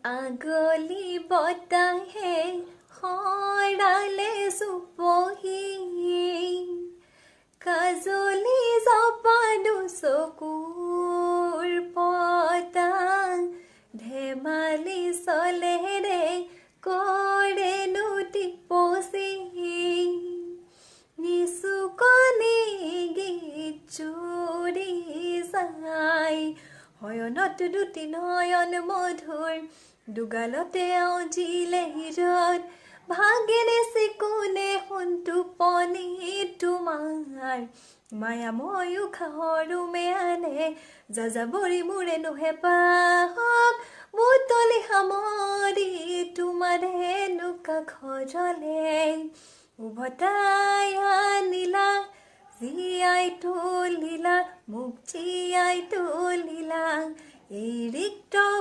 আগলি বতাহে সৰালে চুপহি কাজলি জপানো চকুৰ পতাং ধেমালি চলেৰে কৰেনো টিপচি নিচুকনি গীত চুৰি যায় হয়নত দুটি নয়ন মধুৰ দুগালতে জিলে হিৰত ভাগেৰে চিকুনে সোণটোপনি তোমাৰ মায়াময়ো খাহৰো মেয়ানে যাযাবৰি মোৰে নোহে পাহক বুটলি সামৰি তোমাৰে নুকা খজলে উভতাই আনিলা জীয়াই তুলিলা মোক জীয়াই তুলিলা এই ৰিক্ত